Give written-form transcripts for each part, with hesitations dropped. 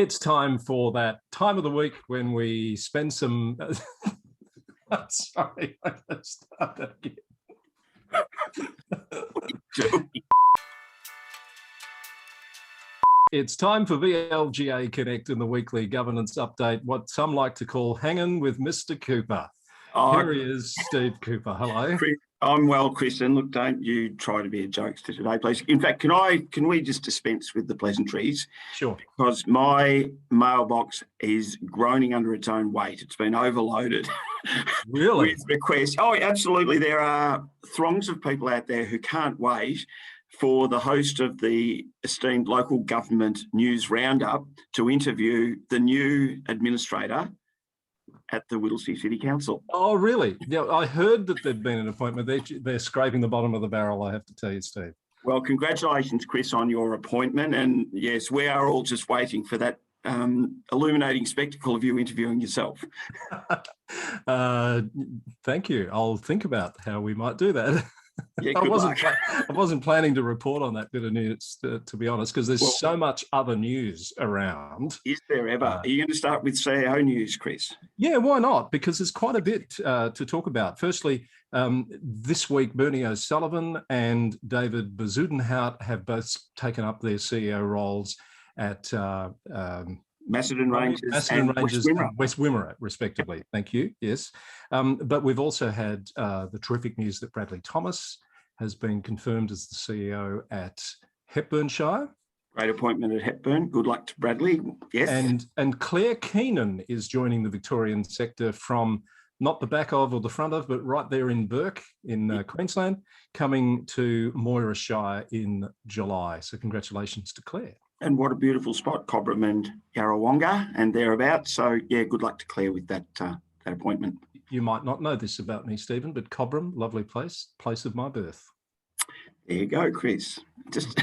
It's time for that time of the week when we spend some... Sorry, I'm going to start that again. It's time for VLGA Connect and the weekly governance update, what some like to call hanging with Mr. Cooper. Here he is, Steve Cooper. Hello. I'm well, Chris, and look, don't you try to be a jokester today, please. In fact, can we just dispense with the pleasantries? Sure. Because my mailbox is groaning under its own weight. It's been overloaded. Really? With requests. Oh, absolutely. There are throngs of people out there who can't wait for the host of the esteemed local government news roundup to interview the new administrator at the Whittlesea City Council. Oh, really? Yeah, I heard that there'd been an appointment. They're scraping the bottom of the barrel, I have to tell you, Steve. Well, congratulations, Chris, on your appointment. And yes, we are all just waiting for that illuminating spectacle of you interviewing yourself. Thank you. I'll think about how we might do that. Yeah, I wasn't planning to report on that bit of news, to be honest, because there's so much other news around. Is there ever? Are you going to start with CEO news, Chris? Yeah, why not? Because there's quite a bit to talk about. Firstly, this week, Bernie O'Sullivan and David Bazudenhout have both taken up their CEO roles at Macedon Rangers and West Wimmera, respectively. Thank you. Yes. But we've also had the terrific news that Bradley Thomas has been confirmed as the CEO at Hepburnshire. Great appointment at Hepburn. Good luck to Bradley. Yes. And Claire Keenan is joining the Victorian sector from not the back of or the front of, but right there in Burke in Queensland, coming to Moira Shire in July. So congratulations to Claire. And what a beautiful spot, Cobram and Yarrawonga and thereabouts. So, yeah, good luck to Claire with that appointment. You might not know this about me, Stephen, but Cobram, lovely place of my birth. There you go, Chris. Just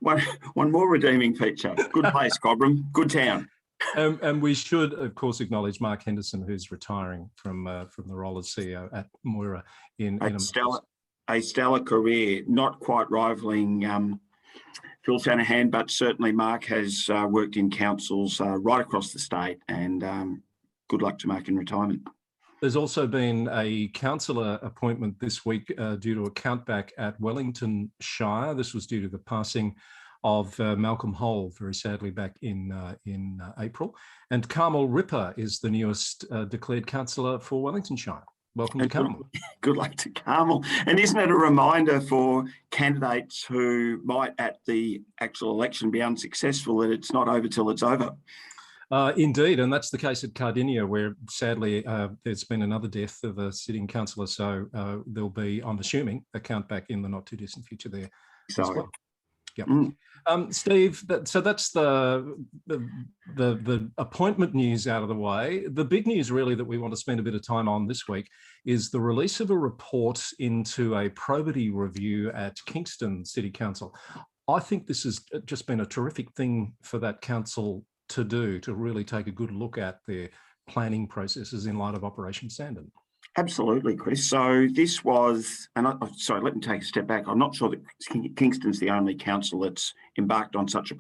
one more redeeming feature. Good place, Cobram. Good town. And we should, of course, acknowledge Mark Henderson, who's retiring from the role as CEO at Moira in a stellar career, not quite rivaling Phil Shanahan, but certainly Mark has worked in councils right across the state, and good luck to Mark in retirement. There's also been a councillor appointment this week due to a countback at Wellington Shire. This was due to the passing of Malcolm Hole, very sadly, back in April. And Carmel Ripper is the newest declared councillor for Wellington Shire. Welcome to Carmel. Good luck to Carmel. And isn't it a reminder for candidates who might at the actual election be unsuccessful that it's not over till it's over? Indeed, and that's the case at Cardinia, where sadly there's been another death of a sitting councillor. So there'll be, I'm assuming, a countback in the not too distant future there as well. Yeah. Steve, so that's the appointment news out of the way. The big news really that we want to spend a bit of time on this week is the release of a report into a probity review at Kingston City Council. I think this has just been a terrific thing for that council to do, to really take a good look at their planning processes in light of Operation Sandon. Absolutely, Chris. So this was, sorry, let me take a step back. I'm not sure that Kingston's the only council that's embarked on such a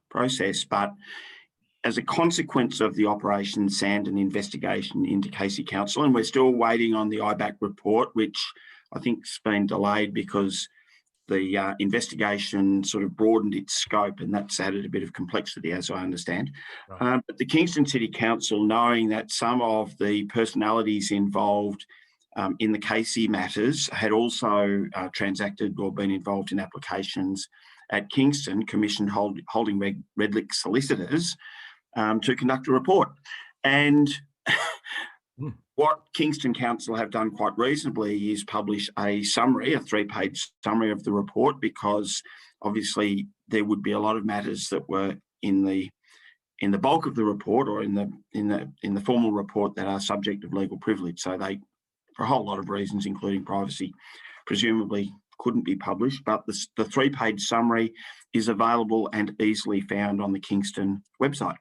process, but as a consequence of the Operation Sandon investigation into Casey Council, and we're still waiting on the IBAC report, which I think's been delayed because the investigation sort of broadened its scope, and that's added a bit of complexity, as I understand. Right. But the Kingston City Council, knowing that some of the personalities involved in the Casey matters had also transacted or been involved in applications at Kingston, commissioned Holding Redlick solicitors to conduct a report. And what Kingston Council have done quite reasonably is publish a summary, a 3-page summary of the report, because obviously there would be a lot of matters that were in the bulk of the report or in the formal report that are subject of legal privilege. So they, for a whole lot of reasons, including privacy, presumably couldn't be published. But the 3-page summary is available and easily found on the Kingston website.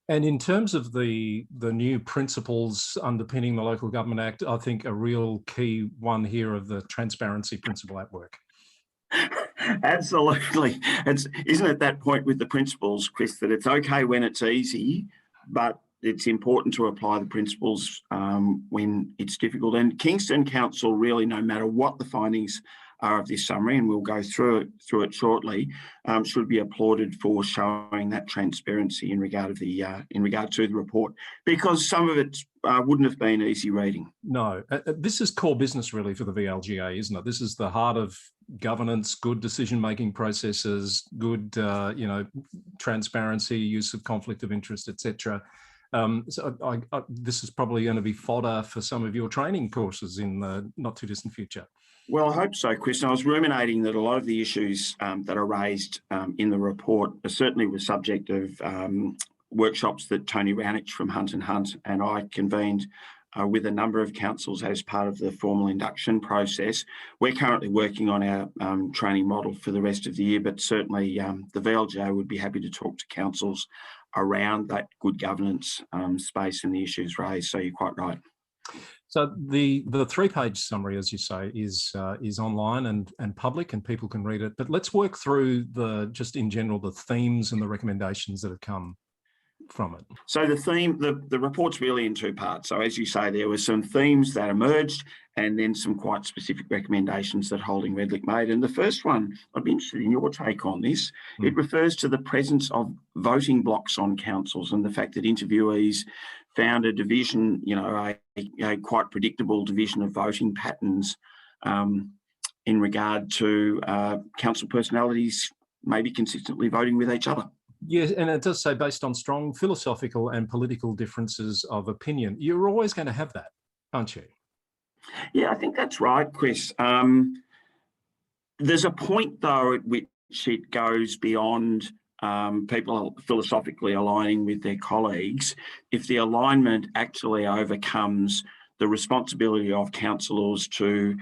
And in terms of the new principles underpinning the Local Government Act, I think a real key one here of the transparency principle at work. Absolutely. Isn't it that point with the principles, Chris, that it's okay when it's easy, but it's important to apply the principles when it's difficult. And Kingston Council really, no matter what the findings are of this summary, and we'll go through it shortly, should be applauded for showing that transparency in regard to the report, because some of it wouldn't have been easy reading. No, this is core business really for the VLGA, isn't it? This is the heart of governance, good decision-making processes, good, transparency, use of conflict of interest, etc. So this is probably going to be fodder for some of your training courses in the not too distant future. Well, I hope so, Chris. And I was ruminating that a lot of the issues that are raised in the report certainly were subject of workshops that Tony Rounich from Hunt and Hunt and I convened with a number of councils as part of the formal induction process. We're currently working on our training model for the rest of the year, but certainly the VLGA would be happy to talk to councils around that good governance space and the issues raised. So you're quite right. So the 3-page summary, as you say, is online and public, and people can read it. But let's work through just in general the themes and the recommendations that have come from it. So the report's really in 2 parts. So as you say, there were some themes that emerged and then some quite specific recommendations that Holding Redlich made. And the first one, I'd be interested in your take on this. It refers to the presence of voting blocks on councils and the fact that interviewees found a division, a quite predictable division of voting patterns in regard to council personalities maybe consistently voting with each other. Yes, and it does say based on strong philosophical and political differences of opinion. You're always going to have that, aren't you? Yeah, I think that's right, Chris. There's a point, though, at which it goes beyond people philosophically aligning with their colleagues. If the alignment actually overcomes the responsibility of councillors to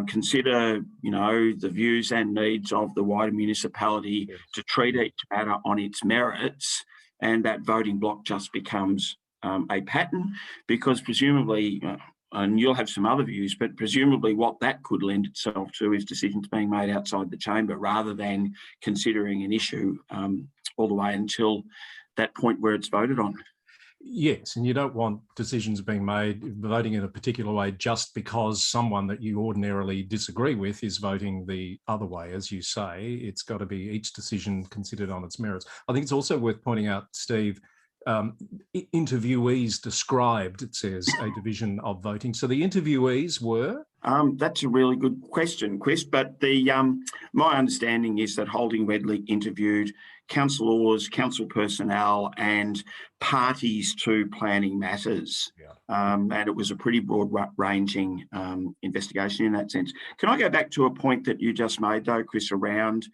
consider, the views and needs of the wider municipality, yes, to treat each matter on its merits, and that voting block just becomes a pattern, because presumably, and you'll have some other views, but presumably what that could lend itself to is decisions being made outside the chamber rather than considering an issue all the way until that point where it's voted on. Yes, and you don't want decisions being made, voting in a particular way just because someone that you ordinarily disagree with is voting the other way. As you say, it's got to be each decision considered on its merits. I think it's also worth pointing out, Steve, interviewees described, it says, a division of voting. So the interviewees were? That's a really good question, Chris. But my understanding is that Holding Redlich interviewed councillors, council personnel, and parties to planning matters. Yeah. And it was a pretty broad-ranging investigation in that sense. Can I go back to a point that you just made, though, Chris, around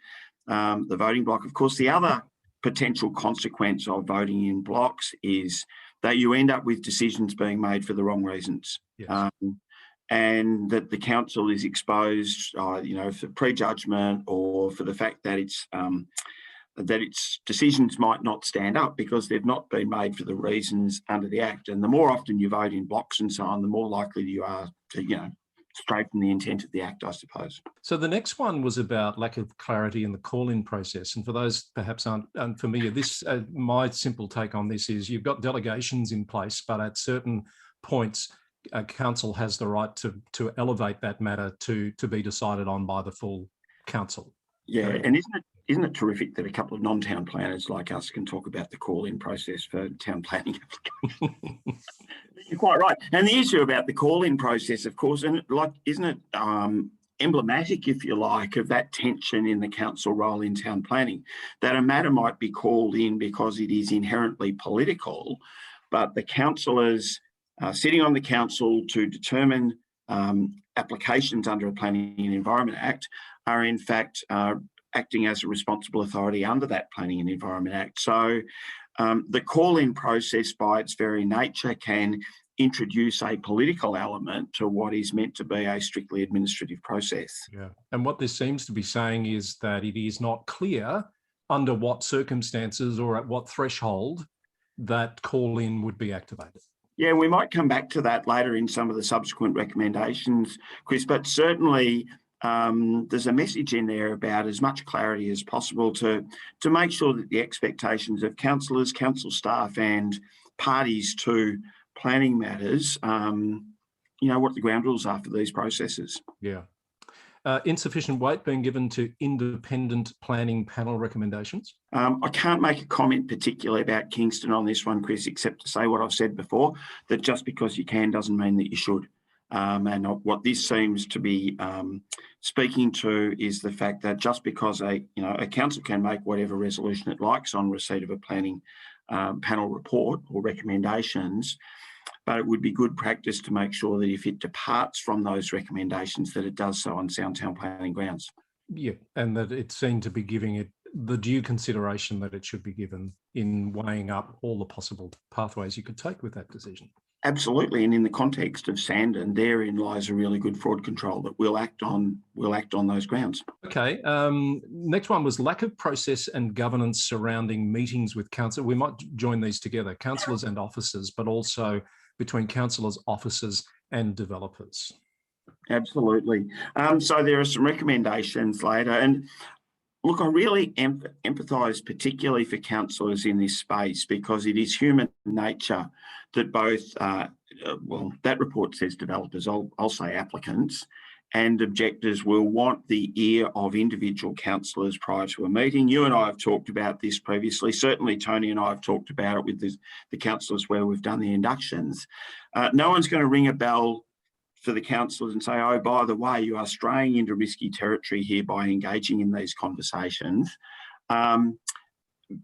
the voting block? Of course, the other potential consequence of voting in blocks is that you end up with decisions being made for the wrong reasons. Yes. And that the council is exposed, for prejudgment or for the fact that its decisions might not stand up because they've not been made for the reasons under the Act. And the more often you vote in blocks and so on, the more likely you are to, stray from the intent of the Act, I suppose. So the next one was about lack of clarity in the call-in process. And for those perhaps aren't unfamiliar, my simple take on this is you've got delegations in place, but at certain points, a council has the right to elevate that matter to be decided on by the full council. Yeah, and isn't it terrific that a couple of non-town planners like us can talk about the call-in process for town planning applications? You're quite right. And the issue about the call-in process, of course, and isn't it emblematic, if you like, of that tension in the council role in town planning, that a matter might be called in because it is inherently political, but the councillors sitting on the council to determine applications under a Planning and Environment Act are in fact acting as a responsible authority under that Planning and Environment Act. So the call-in process by its very nature can introduce a political element to what is meant to be a strictly administrative process. Yeah, and what this seems to be saying is that it is not clear under what circumstances or at what threshold that call-in would be activated. Yeah, we might come back to that later in some of the subsequent recommendations, Chris, but certainly there's a message in there about as much clarity as possible to make sure that the expectations of councillors, council staff and parties to planning matters, what the ground rules are for these processes. Yeah. Insufficient weight being given to independent planning panel recommendations? I can't make a comment particularly about Kingston on this one, Chris, except to say what I've said before, that just because you can doesn't mean that you should. And what this seems to be speaking to is the fact that just because a council can make whatever resolution it likes on receipt of a planning panel report or recommendations, but it would be good practice to make sure that if it departs from those recommendations, that it does so on sound town planning grounds. Yeah, and that it's seen to be giving it the due consideration that it should be given in weighing up all the possible pathways you could take with that decision. Absolutely, and in the context of Sandon, therein lies a really good fraud control that we'll act on those grounds. Okay, next one was lack of process and governance surrounding meetings with council. We might join these together, councillors and officers, but also between councillors, officers and developers. Absolutely. So there are some recommendations later, and look, I really empathise particularly for councillors in this space, because it is human nature that both, that report says developers, I'll say applicants, and objectors will want the ear of individual councillors prior to a meeting. You and I have talked about this previously. Certainly Tony and I have talked about it with the councillors where we've done the inductions. No one's going to ring a bell for the councillors and say, oh, by the way, you are straying into risky territory here by engaging in these conversations.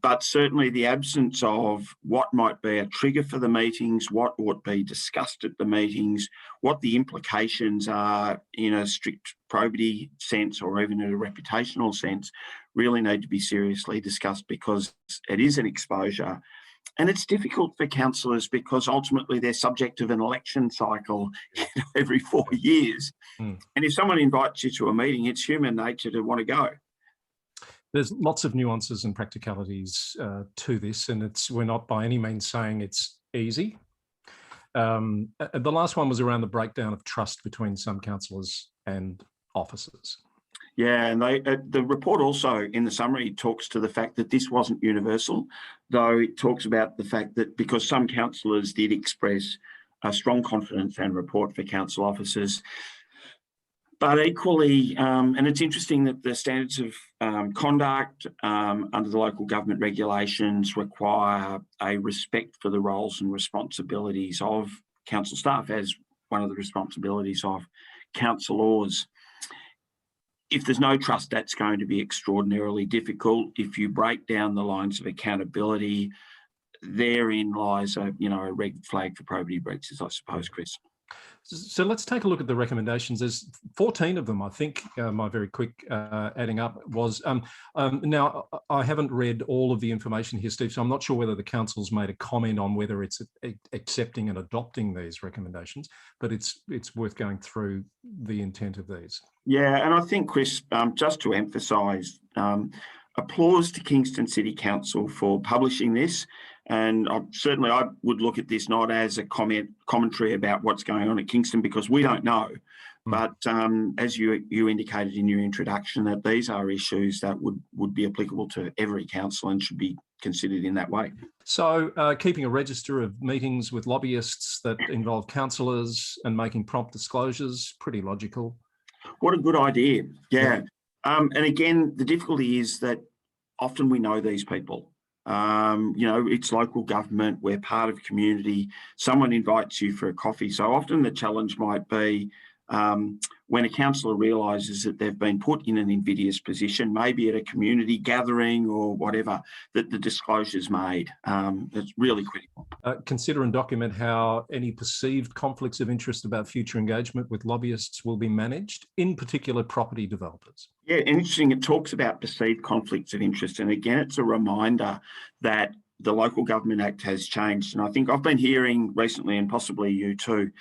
But certainly the absence of what might be a trigger for the meetings, what ought be discussed at the meetings, what the implications are in a strict probity sense or even in a reputational sense, really need to be seriously discussed, because it is an exposure. And it's difficult for councillors because ultimately they're subject of an election cycle every 4 years. And if someone invites you to a meeting, it's human nature to want to go. There's lots of nuances and practicalities to this, and we're not by any means saying it's easy. The last one was around the breakdown of trust between some councillors and officers. Yeah, and the report also in the summary talks to the fact that this wasn't universal, though it talks about the fact that because some councillors did express a strong confidence and report for council officers, but equally, and it's interesting that the standards of conduct under the local government regulations require a respect for the roles and responsibilities of council staff as one of the responsibilities of councillors. If there's no trust, that's going to be extraordinarily difficult. If you break down the lines of accountability, therein lies a red flag for probity breaches, I suppose, Chris. So let's take a look at the recommendations. There's 14 of them, I think. My very quick adding up was, now I haven't read all of the information here, Steve, so I'm not sure whether the council's made a comment on whether it's accepting and adopting these recommendations, but it's worth going through the intent of these. Yeah, and I think, Chris, just to emphasise, applause to Kingston City Council for publishing this. And I would look at this not as a commentary about what's going on at Kingston, because we don't know. But as you indicated in your introduction, that these are issues that would be applicable to every council and should be considered in that way. So keeping a register of meetings with lobbyists that involve councillors and making prompt disclosures, pretty logical. What a good idea. Yeah. And again, the difficulty is that often we know these people. It's local government, we're part of community, someone invites you for a coffee. So often the challenge might be when a councillor realises that they've been put in an invidious position, maybe at a community gathering or whatever, that the disclosure's made. It's really critical. Consider and document how any perceived conflicts of interest about future engagement with lobbyists will be managed, in particular property developers. Yeah, interesting. It talks about perceived conflicts of interest. And again, it's a reminder that the Local Government Act has changed. And I think I've been hearing recently, and possibly you too,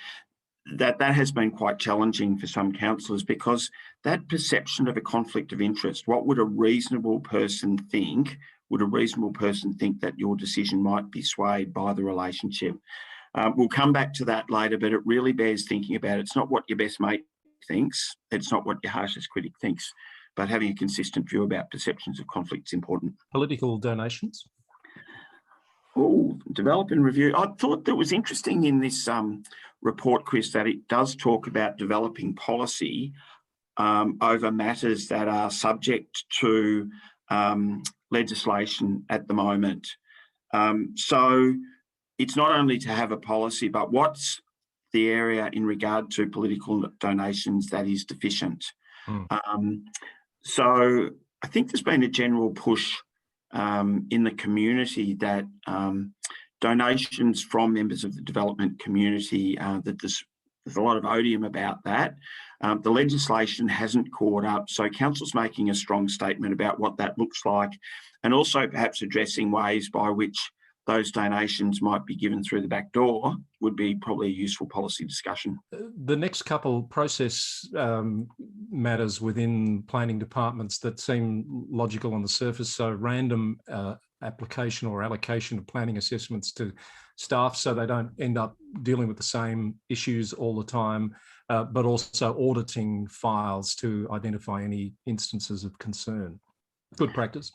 that has been quite challenging for some councillors, because that perception of a conflict of interest, what would a reasonable person think? Would a reasonable person think that your decision might be swayed by the relationship? We'll come back to that later, but it really bears thinking about. It's not what your best mate thinks. It's not what your harshest critic thinks, but having a consistent view about perceptions of conflict is important. Political donations? Oh, develop and review. I thought that was interesting in this report, Chris, that it does talk about developing policy over matters that are subject to legislation at the moment. So it's not only to have a policy, but what's the area in regard to political donations that is deficient. So I think there's been a general push in the community that donations from members of the development community, that there's a lot of odium about that. The legislation hasn't caught up, so council's making a strong statement about what that looks like, and also perhaps addressing ways by which those donations might be given through the back door would be probably a useful policy discussion. The next couple process matters within planning departments that seem logical on the surface. So random application or allocation of planning assessments to staff so they don't end up dealing with the same issues all the time, but also auditing files to identify any instances of concern. Good practice.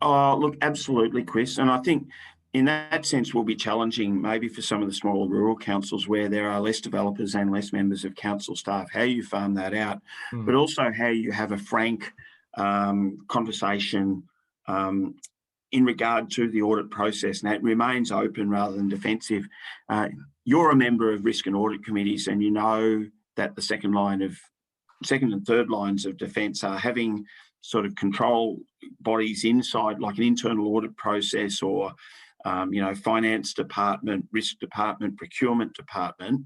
Oh, look, absolutely, Chris. And I think in that sense will be challenging maybe for some of the smaller rural councils where there are less developers and less members of council staff, how you farm that out, but also how you have a frank conversation in regard to the audit process, and that remains open rather than defensive. You're a member of risk and audit committees, and you know that the second and third lines of defence are having sort of control bodies inside, like an internal audit process or finance department, risk department, procurement department,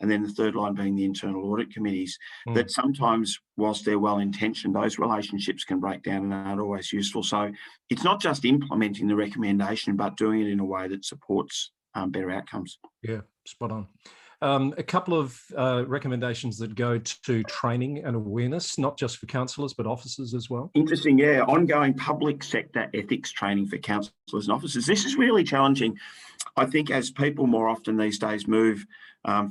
and then the third line being the internal audit committees, that sometimes, whilst they're well-intentioned, those relationships can break down and aren't always useful. So it's not just implementing the recommendation, but doing it in a way that supports better outcomes. Yeah, spot on. A couple of recommendations that go to training and awareness, not just for councillors, but officers as well. Interesting, yeah. Ongoing public sector ethics training for councillors and officers. This is really challenging. I think as people more often these days move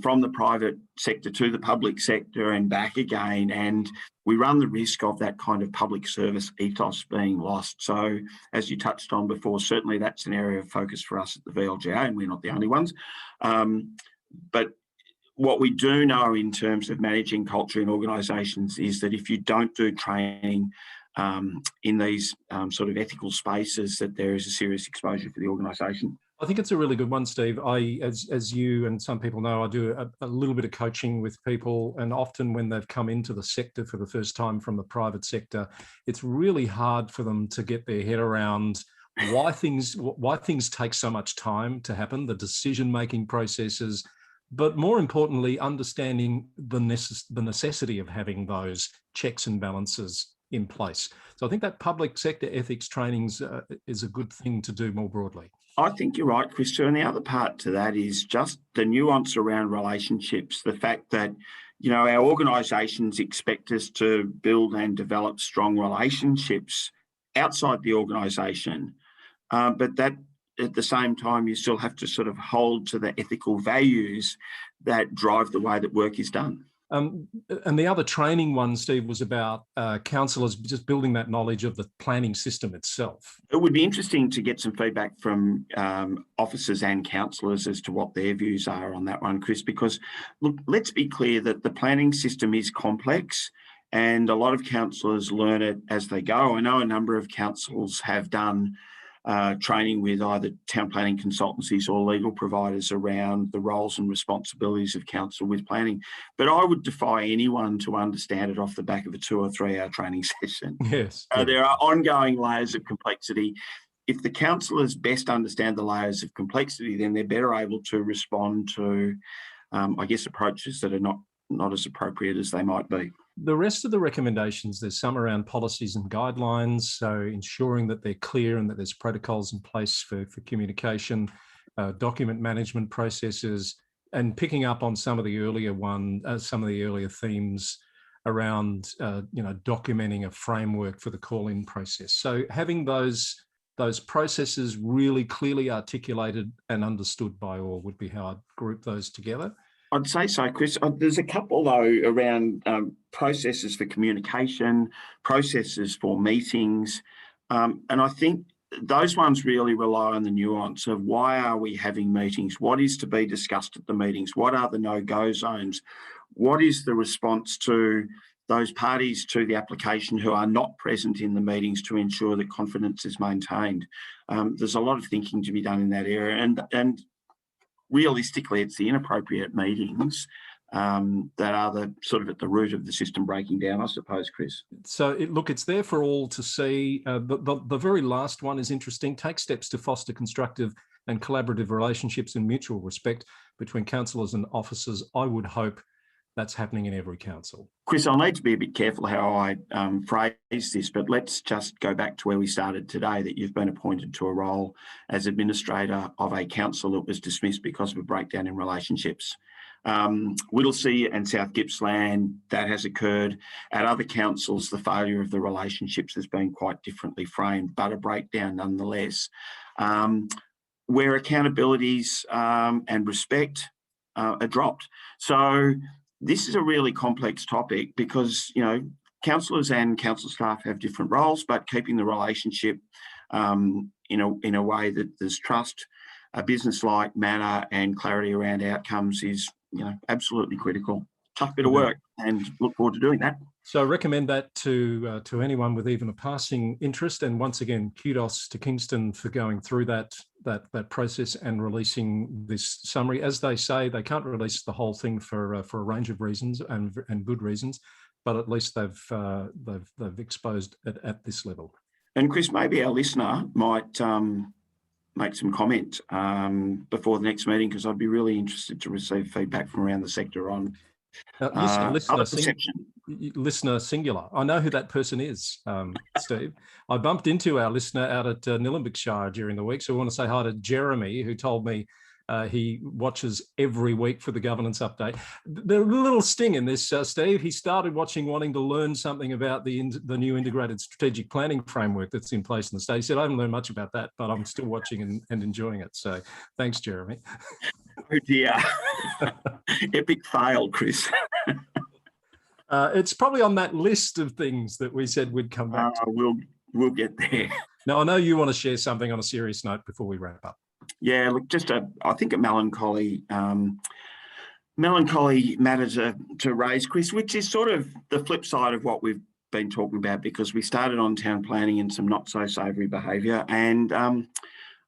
from the private sector to the public sector and back again, and we run the risk of that kind of public service ethos being lost. So as you touched on before, certainly that's an area of focus for us at the VLGA, and we're not the only ones. But what we do know in terms of managing culture in organisations is that if you don't do training in these sort of ethical spaces, that there is a serious exposure for the organisation. I think it's a really good one, Steve. As you and some people know, I do a little bit of coaching with people, and often when they've come into the sector for the first time from the private sector, it's really hard for them to get their head around why things take so much time to happen, the decision-making processes, but more importantly, understanding the necessity of having those checks and balances in place. So I think that public sector ethics trainings is a good thing to do more broadly. I think you're right, Christo. And the other part to that is just the nuance around relationships, the fact that, our organisations expect us to build and develop strong relationships outside the organisation, but that at the same time, you still have to sort of hold to the ethical values that drive the way that work is done. And the other training one, Steve, was about councillors just building that knowledge of the planning system itself. It would be interesting to get some feedback from officers and councillors as to what their views are on that one, Chris, because look, let's be clear that the planning system is complex and a lot of councillors learn it as they go. I know a number of councils have done training with either town planning consultancies or legal providers around the roles and responsibilities of council with planning. But I would defy anyone to understand it off the back of a 2 or 3 hour training session. Yes. There are ongoing layers of complexity. If the councillors best understand the layers of complexity, then they're better able to respond to, approaches that are not as appropriate as they might be. The rest of the recommendations, there's some around policies and guidelines, so ensuring that they're clear and that there's protocols in place for communication, document management processes, and picking up on some of the earlier themes around documenting a framework for the call-in process. So having those processes really clearly articulated and understood by all would be how I'd group those together. I'd say so, Chris. There's a couple, though, around processes for communication, processes for meetings. And I think those ones really rely on the nuance of why are we having meetings? What is to be discussed at the meetings? What are the no-go zones? What is the response to those parties to the application who are not present in the meetings to ensure that confidence is maintained? There's a lot of thinking to be done in that area. And realistically, it's the inappropriate meetings that are the sort of at the root of the system breaking down, I suppose, Chris. So look, it's there for all to see. The very last one is interesting. Take steps to foster constructive and collaborative relationships and mutual respect between councillors and officers. I would hope that's happening in every council. Chris, I'll need to be a bit careful how I phrase this, but let's just go back to where we started today, that you've been appointed to a role as administrator of a council that was dismissed because of a breakdown in relationships. Whittlesea and South Gippsland, that has occurred. At other councils, the failure of the relationships has been quite differently framed, but a breakdown nonetheless. Where accountabilities and respect are dropped. So this is a really complex topic because, you know, councillors and council staff have different roles, but keeping the relationship in a way that there's trust, a business-like manner and clarity around outcomes is, you know, absolutely critical. Tough bit of work, and look forward to doing that. So I recommend that to anyone with even a passing interest. And once again, kudos to Kingston for going through that process and releasing this summary. As they say, they can't release the whole thing for a range of reasons and good reasons, but at least they've exposed it at this level. And Chris, maybe our listener might make some comment before the next meeting, because I'd be really interested to receive feedback from around the sector on listener singular. I know who that person is, Steve. I bumped into our listener out at Nillumbikshire during the week, so I want to say hi to Jeremy, who told me he watches every week for the governance update. The little sting in this, Steve, he started watching wanting to learn something about the new integrated strategic planning framework that's in place in the state. He said, I haven't learned much about that, but I'm still watching and enjoying it. So thanks, Jeremy. Oh dear. Epic fail, Chris. It's probably on that list of things that we said we'd come back to. We'll get there. Now, I know you want to share something on a serious note before we wrap up. Yeah, look, I think a melancholy matter to raise, Chris, which is sort of the flip side of what we've been talking about, because we started on town planning and some not so savoury behaviour, and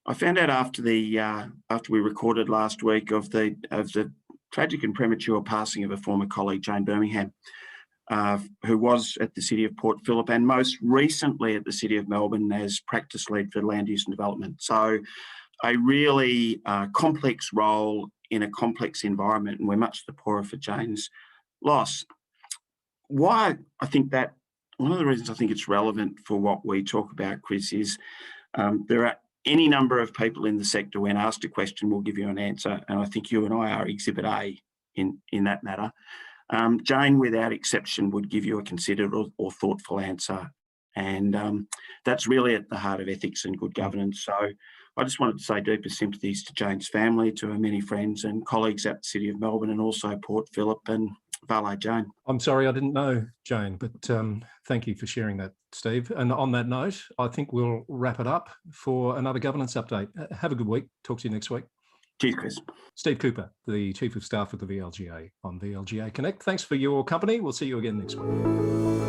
I found out after we recorded last week of the tragic and premature passing of a former colleague, Jane Birmingham, who was at the City of Port Phillip and most recently at the City of Melbourne as practice lead for land use and development. So a really complex role in a complex environment, and we're much the poorer for Jane's loss. Why I think that, one of the reasons I think it's relevant for what we talk about, Chris, is there are any number of people in the sector, when asked a question, will give you an answer, and I think you and I are Exhibit A in that matter. Jane, without exception, would give you a considered or thoughtful answer, and that's really at the heart of ethics and good governance. So I just wanted to say deepest sympathies to Jane's family, to her many friends and colleagues at the City of Melbourne, and also Port Phillip, and Valet Jane. I'm sorry I didn't know Jane, but thank you for sharing that, Steve. And on that note, I think we'll wrap it up for another governance update. Have a good week. Talk to you next week. Cheers, Chris. Steve Cooper, the Chief of Staff of the VLGA on VLGA Connect. Thanks for your company. We'll see you again next week.